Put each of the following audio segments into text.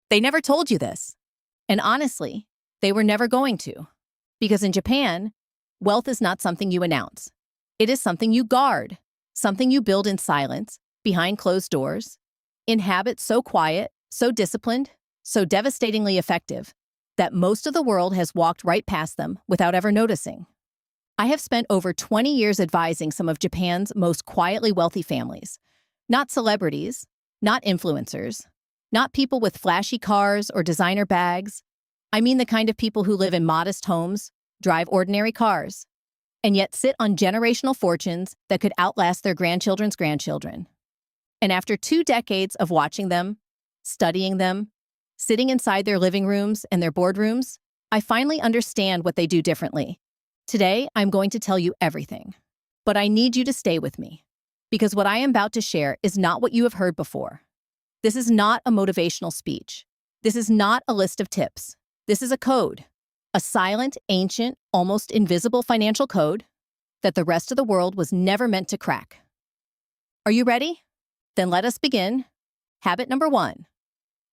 They never told you this. And honestly, they were never going to. Because in Japan, wealth is not something you announce. It is something you guard, something you build in silence, behind closed doors, in habits so quiet, so disciplined, so devastatingly effective, that most of the world has walked right past them without ever noticing. I have spent over 20 years advising some of Japan's most quietly wealthy families. Not celebrities, not influencers, not people with flashy cars or designer bags. I mean the kind of people who live in modest homes, drive ordinary cars, and yet sit on generational fortunes that could outlast their grandchildren's grandchildren. And after 2 decades of watching them, studying them, sitting inside their living rooms and their boardrooms, I finally understand what they do differently. Today, I'm going to tell you everything. But I need you to stay with me, because what I am about to share is not what you have heard before. This is not a motivational speech. This is not a list of tips. This is a code. A silent, ancient, almost invisible financial code that the rest of the world was never meant to crack. Are you ready? Then let us begin. Habit number 1.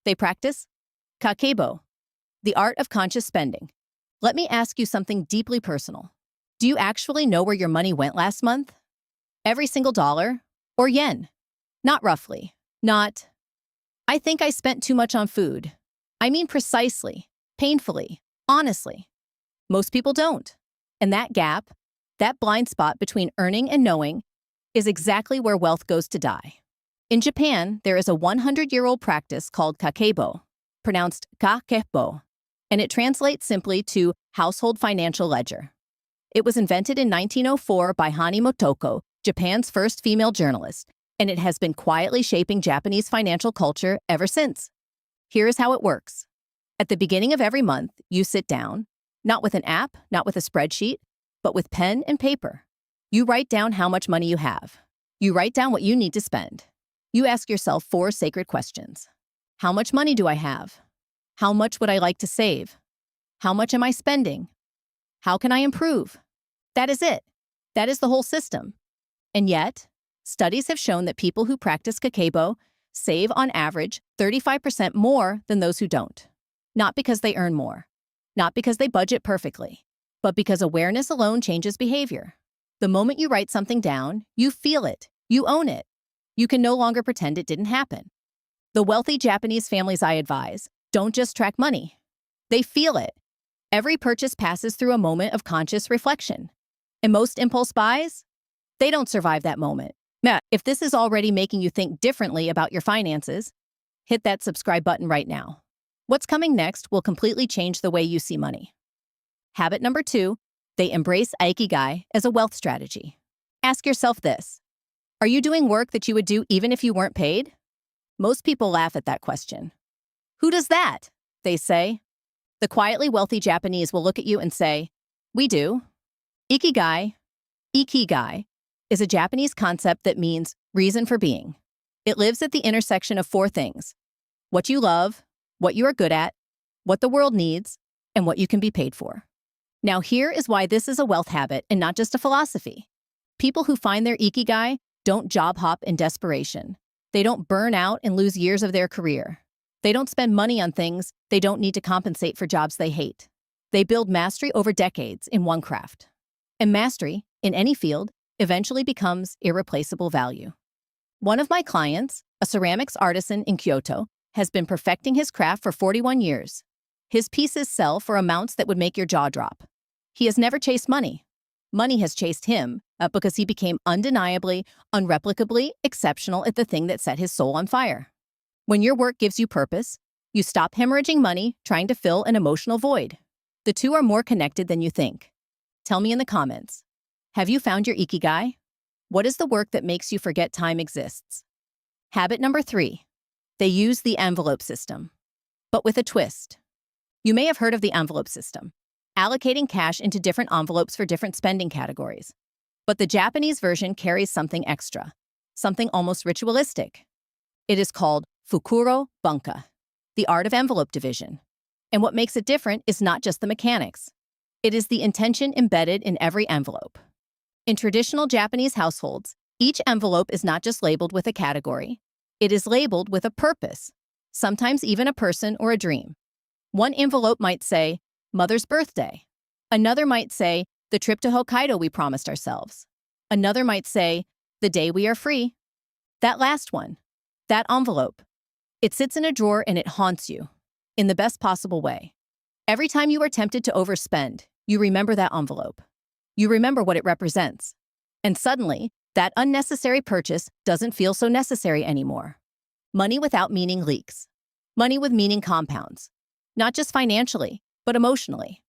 They practice kakebo, the art of conscious spending. Let me ask you something deeply personal. Do you actually know where your money went last month? Every single dollar? Or yen? Not roughly. Not, I think I spent too much on food. I mean precisely, painfully, honestly. Most people don't. And that gap, that blind spot between earning and knowing, is exactly where wealth goes to die. In Japan, there is a 100-year-old practice called kakebo, pronounced kakebo, and it translates simply to household financial ledger. It was invented in 1904 by Hani Motoko, Japan's first female journalist, and it has been quietly shaping Japanese financial culture ever since. Here is how it works. At the beginning of every month, you sit down, not with an app, not with a spreadsheet, but with pen and paper. You write down how much money you have. You write down what you need to spend. You ask yourself 4 sacred questions. How much money do I have? How much would I like to save? How much am I spending? How can I improve? That is it. That is the whole system. And yet, studies have shown that people who practice kakebo save on average 35% more than those who don't. Not because they earn more, not because they budget perfectly, but because awareness alone changes behavior. The moment you write something down, you feel it, you own it. You can no longer pretend it didn't happen. The wealthy Japanese families I advise don't just track money. They feel it. Every purchase passes through a moment of conscious reflection. And most impulse buys, they don't survive that moment. Now, if this is already making you think differently about your finances, hit that subscribe button right now. What's coming next will completely change the way you see money. Habit number 2, they embrace ikigai as a wealth strategy. Ask yourself this. Are you doing work that you would do even if you weren't paid? Most people laugh at that question. Who does that? They say. The quietly wealthy Japanese will look at you and say, we do. Ikigai is a Japanese concept that means reason for being. It lives at the intersection of 4 things: what you love, what you are good at, what the world needs, and what you can be paid for. Now here is why this is a wealth habit and not just a philosophy. People who find their ikigai don't job hop in desperation. They don't burn out and lose years of their career. They don't spend money on things they don't need to compensate for jobs they hate. They build mastery over decades in one craft. And mastery, in any field, eventually becomes irreplaceable value. One of my clients, a ceramics artisan in Kyoto, has been perfecting his craft for 41 years. His pieces sell for amounts that would make your jaw drop. He has never chased money. Money has chased him because he became undeniably, unreplicably exceptional at the thing that set his soul on fire. When your work gives you purpose, you stop hemorrhaging money trying to fill an emotional void. The two are more connected than you think. Tell me in the comments. Have you found your ikigai? What is the work that makes you forget time exists? Habit number 3. They use the envelope system, but with a twist. You may have heard of the envelope system, allocating cash into different envelopes for different spending categories. But the Japanese version carries something extra, something almost ritualistic. It is called fukuro bunka, the art of envelope division. And what makes it different is not just the mechanics. It is the intention embedded in every envelope. In traditional Japanese households, each envelope is not just labeled with a category. It is labeled with a purpose, sometimes even a person or a dream. One envelope might say, Mother's birthday. Another might say, the trip to Hokkaido we promised ourselves. Another might say, the day we are free. That last one, that envelope, it sits in a drawer and it haunts you, in the best possible way. Every time you are tempted to overspend, you remember that envelope. You remember what it represents. And suddenly, that unnecessary purchase doesn't feel so necessary anymore. Money without meaning leaks. Money with meaning compounds. Not just financially, but emotionally.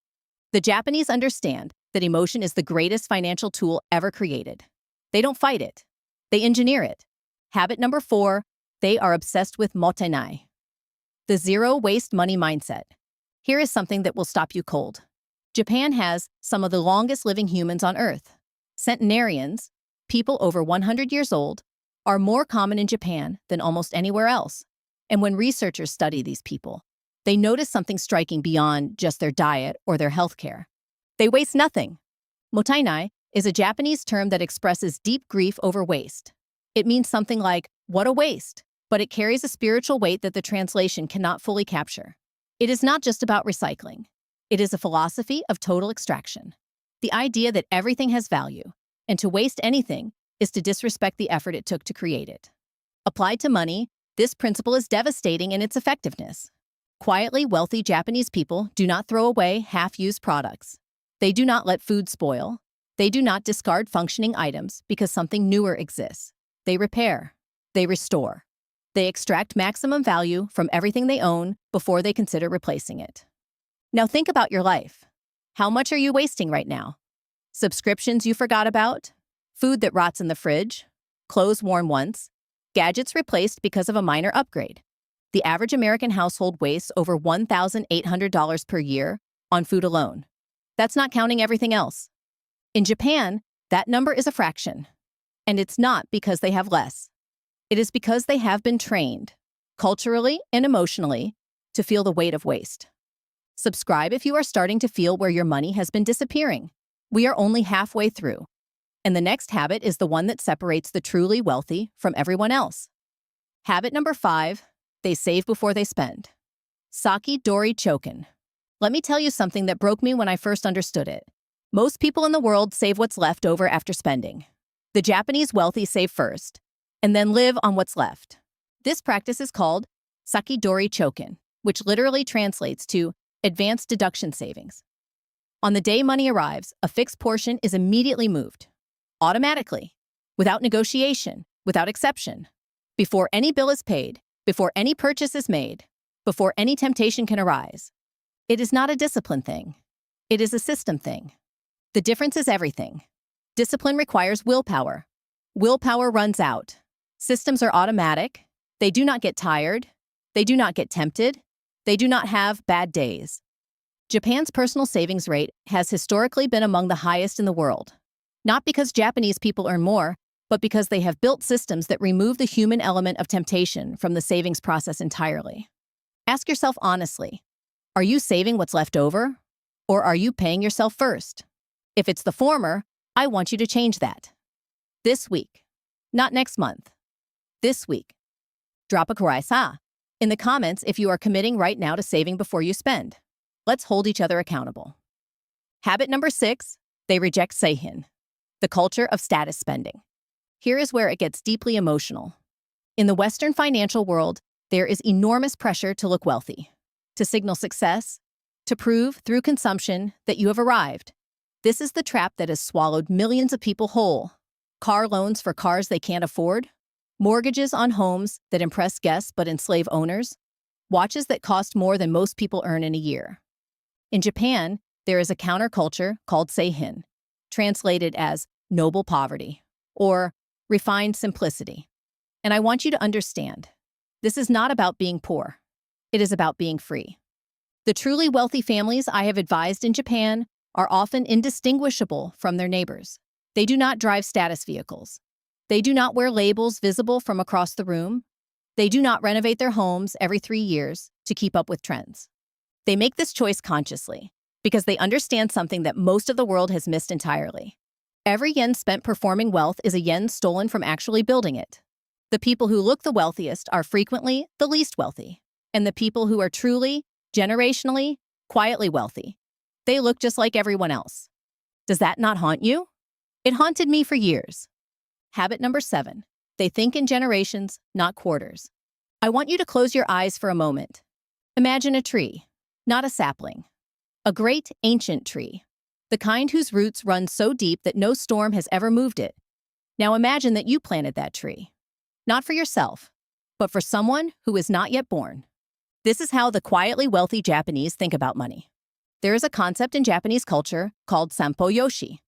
The Japanese understand that emotion is the greatest financial tool ever created. They don't fight it. They engineer it. Habit number 4, they are obsessed with Mottainai. The zero-waste money mindset. Here is something that will stop you cold. Japan has some of the longest living humans on Earth. Centenarians, people over 100 years old, are more common in Japan than almost anywhere else. And when researchers study these people, they notice something striking beyond just their diet or their health care. They waste nothing. Mottainai is a Japanese term that expresses deep grief over waste. It means something like, what a waste, but it carries a spiritual weight that the translation cannot fully capture. It is not just about recycling. It is a philosophy of total extraction. The idea that everything has value, and to waste anything is to disrespect the effort it took to create it. Applied to money, this principle is devastating in its effectiveness. Quietly wealthy Japanese people do not throw away half-used products. They do not let food spoil. They do not discard functioning items because something newer exists. They repair. They restore. They extract maximum value from everything they own before they consider replacing it. Now think about your life. How much are you wasting right now? Subscriptions you forgot about? Food that rots in the fridge? Clothes worn once? Gadgets replaced because of a minor upgrade? The average American household wastes over $1,800 per year on food alone. That's not counting everything else. In Japan, that number is a fraction. And it's not because they have less. It is because they have been trained, culturally and emotionally, to feel the weight of waste. Subscribe if you are starting to feel where your money has been disappearing. We are only halfway through. And the next habit is the one that separates the truly wealthy from everyone else. Habit number 5, they save before they spend. Saki dori choken. Let me tell you something that broke me when I first understood it. Most people in the world save what's left over after spending. The Japanese wealthy save first, and then live on what's left. This practice is called saki dori choken, which literally translates to advanced deduction savings. On the day money arrives, a fixed portion is immediately moved. Automatically, without negotiation, without exception. Before any bill is paid, before any purchase is made, before any temptation can arise. It is not a discipline thing. It is a system thing. The difference is everything. Discipline requires willpower. Willpower runs out. Systems are automatic. They do not get tired. They do not get tempted. They do not have bad days. Japan's personal savings rate has historically been among the highest in the world. Not because Japanese people earn more, but because they have built systems that remove the human element of temptation from the savings process entirely. Ask yourself honestly, are you saving what's left over? Or are you paying yourself first? If it's the former, I want you to change that. This week, not next month. This week. Drop a kuraisa in the comments if you are committing right now to saving before you spend. Let's hold each other accountable. Habit number 6, they reject seihin, the culture of status spending. Here is where it gets deeply emotional. In the Western financial world, there is enormous pressure to look wealthy, to signal success, to prove through consumption that you have arrived. This is the trap that has swallowed millions of people whole. Car loans for cars they can't afford, mortgages on homes that impress guests but enslave owners, watches that cost more than most people earn in a year. In Japan, there is a counterculture called seihin, translated as noble poverty or refined simplicity. And I want you to understand, this is not about being poor. It is about being free. The truly wealthy families I have advised in Japan are often indistinguishable from their neighbors. They do not drive status vehicles. They do not wear labels visible from across the room. They do not renovate their homes every 3 years to keep up with trends. They make this choice consciously because they understand something that most of the world has missed entirely. Every yen spent performing wealth is a yen stolen from actually building it. The people who look the wealthiest are frequently the least wealthy. And the people who are truly, generationally, quietly wealthy, they look just like everyone else. Does that not haunt you? It haunted me for years. Habit number 7. They think in generations, not quarters. I want you to close your eyes for a moment. Imagine a tree, not a sapling. A great, ancient tree. The kind whose roots run so deep that no storm has ever moved it. Now imagine that you planted that tree. Not for yourself, but for someone who is not yet born. This is how the quietly wealthy Japanese think about money. There is a concept in Japanese culture called Sampo Yoshi,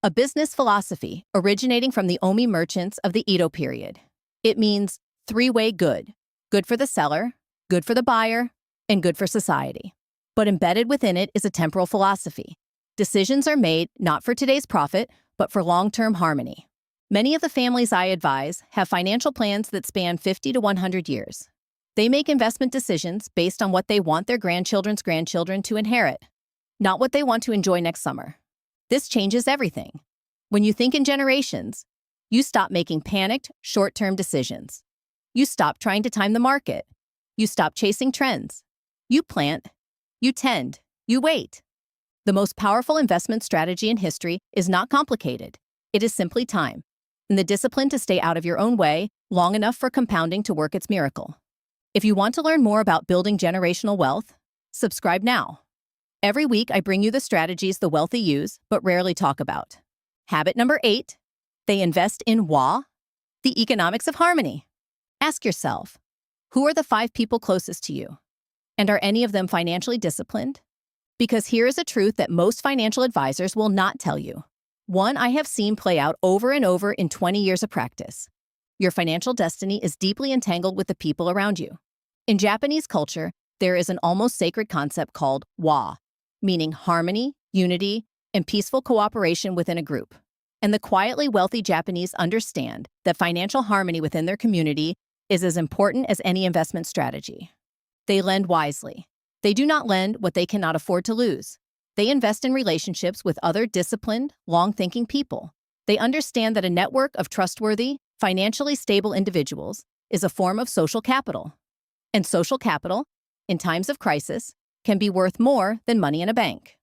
a business philosophy originating from the Omi merchants of the Edo period. It means three-way good. Good for the seller, good for the buyer, and good for society. But embedded within it is a temporal philosophy. Decisions are made not for today's profit, but for long-term harmony. Many of the families I advise have financial plans that span 50 to 100 years. They make investment decisions based on what they want their grandchildren's grandchildren to inherit, not what they want to enjoy next summer. This changes everything. When you think in generations, you stop making panicked, short-term decisions. You stop trying to time the market. You stop chasing trends. You plant, you tend, you wait. The most powerful investment strategy in history is not complicated. It is simply time, and the discipline to stay out of your own way long enough for compounding to work its miracle. If you want to learn more about building generational wealth, subscribe now. Every week, I bring you the strategies the wealthy use but rarely talk about. Habit number 8, they invest in wa, the economics of harmony. Ask yourself, who are the 5 people closest to you? And are any of them financially disciplined? Because here is a truth that most financial advisors will not tell you. One I have seen play out over and over in 20 years of practice. Your financial destiny is deeply entangled with the people around you. In Japanese culture, there is an almost sacred concept called wa, meaning harmony, unity, and peaceful cooperation within a group. And the quietly wealthy Japanese understand that financial harmony within their community is as important as any investment strategy. They lend wisely. They do not lend what they cannot afford to lose. They invest in relationships with other disciplined, long-thinking people. They understand that a network of trustworthy, financially stable individuals is a form of social capital. And social capital, in times of crisis, can be worth more than money in a bank.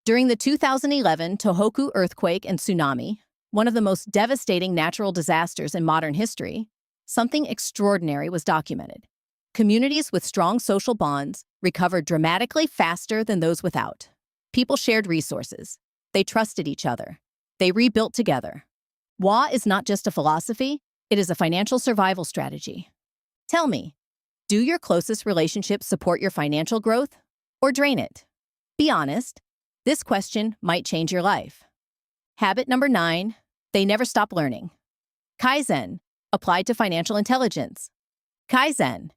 During the 2011 Tohoku earthquake and tsunami, one of the most devastating natural disasters in modern history, something extraordinary was documented. Communities with strong social bonds recovered dramatically faster than those without. People shared resources. They trusted each other. They rebuilt together. Wa is not just a philosophy, it is a financial survival strategy. Tell me, do your closest relationships support your financial growth or drain it? Be honest. This question might change your life. Habit number 9, they never stop learning. Kaizen, applied to financial intelligence. Kaizen.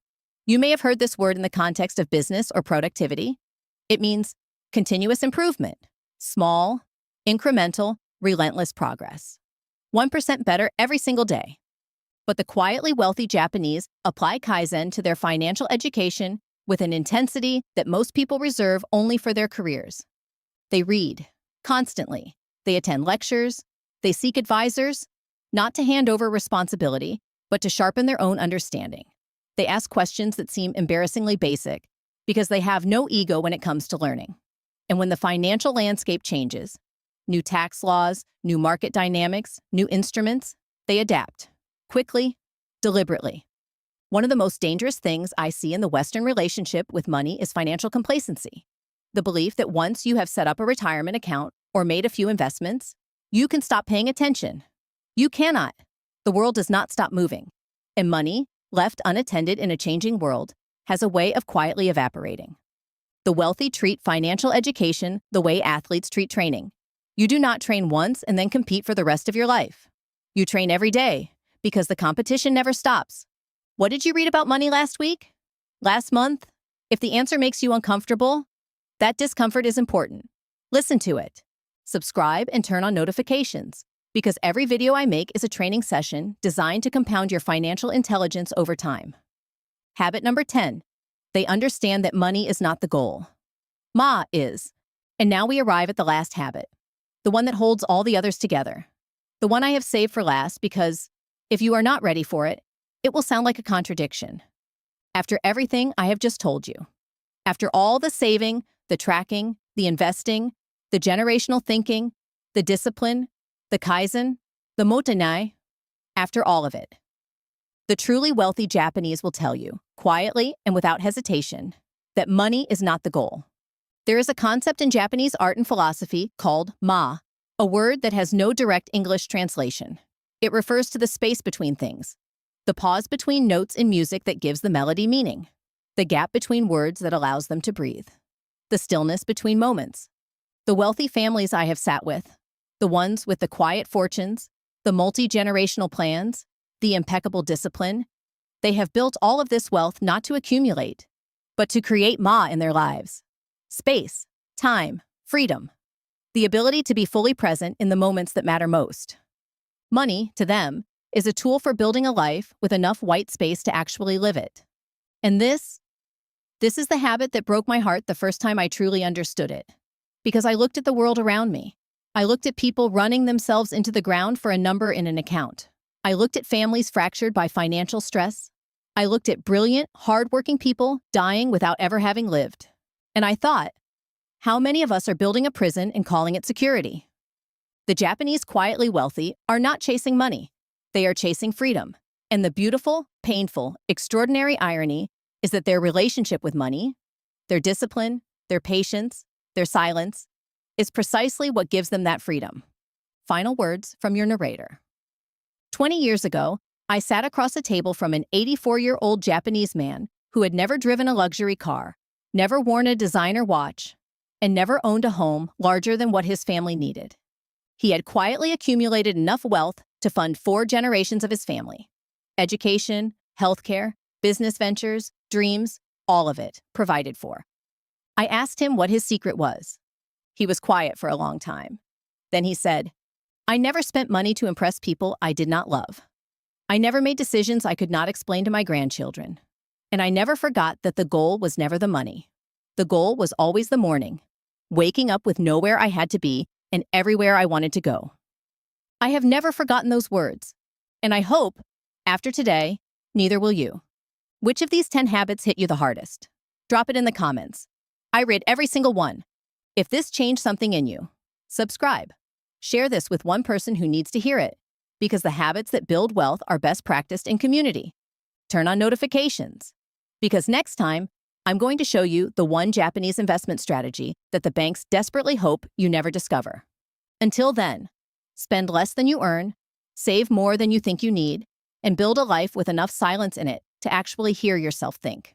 You may have heard this word in the context of business or productivity. It means continuous improvement, small, incremental, relentless progress. 1% better every single day. But the quietly wealthy Japanese apply Kaizen to their financial education with an intensity that most people reserve only for their careers. They read constantly. They attend lectures. They seek advisors, not to hand over responsibility, but to sharpen their own understanding. They ask questions that seem embarrassingly basic because they have no ego when it comes to learning. And when the financial landscape changes, new tax laws, new market dynamics, new instruments, they adapt quickly, deliberately. One of the most dangerous things I see in the Western relationship with money is financial complacency. The belief that once you have set up a retirement account or made a few investments, you can stop paying attention. You cannot. The world does not stop moving. And money, left unattended in a changing world, has a way of quietly evaporating. The wealthy treat financial education the way athletes treat training. You do not train once and then compete for the rest of your life. You train every day because the competition never stops. What did you read about money last week? Last month? If the answer makes you uncomfortable, that discomfort is important. Listen to it. Subscribe and turn on notifications, because every video I make is a training session designed to compound your financial intelligence over time. Habit number 10. They understand that money is not the goal. Ma is. And now we arrive at the last habit, the one that holds all the others together. The one I have saved for last because, if you are not ready for it, it will sound like a contradiction. After everything I have just told you, after all the saving, the tracking, the investing, the generational thinking, the discipline, the kaizen, the Mottainai, after all of it, the truly wealthy Japanese will tell you, quietly and without hesitation, that money is not the goal. There is a concept in Japanese art and philosophy called ma, a word that has no direct English translation. It refers to the space between things, the pause between notes in music that gives the melody meaning, the gap between words that allows them to breathe, the stillness between moments. The wealthy families I have sat with, the ones with the quiet fortunes, the multi-generational plans, the impeccable discipline, they have built all of this wealth not to accumulate, but to create ma in their lives. Space, time, freedom, the ability to be fully present in the moments that matter most. Money, to them, is a tool for building a life with enough white space to actually live it. And this is the habit that broke my heart the first time I truly understood it. Because I looked at the world around me. I looked at people running themselves into the ground for a number in an account. I looked at families fractured by financial stress. I looked at brilliant, hardworking people dying without ever having lived. And I thought, how many of us are building a prison and calling it security? The Japanese quietly wealthy are not chasing money. They are chasing freedom. And the beautiful, painful, extraordinary irony is that their relationship with money, their discipline, their patience, their silence, is precisely what gives them that freedom. Final words from your narrator. 20 years ago, I sat across a table from an 84-year-old Japanese man who had never driven a luxury car, never worn a designer watch, and never owned a home larger than what his family needed. He had quietly accumulated enough wealth to fund 4 generations of his family. Education, healthcare, business ventures, dreams, all of it provided for. I asked him what his secret was. He was quiet for a long time. Then he said, I never spent money to impress people I did not love. I never made decisions I could not explain to my grandchildren. And I never forgot that the goal was never the money. The goal was always the morning, waking up with nowhere I had to be and everywhere I wanted to go. I have never forgotten those words. And I hope, after today, neither will you. Which of these 10 habits hit you the hardest? Drop it in the comments. I read every single one. If this changed something in you, subscribe. Share this with one person who needs to hear it, because the habits that build wealth are best practiced in community. Turn on notifications, because next time, I'm going to show you the one Japanese investment strategy that the banks desperately hope you never discover. Until then, spend less than you earn, save more than you think you need, and build a life with enough silence in it to actually hear yourself think.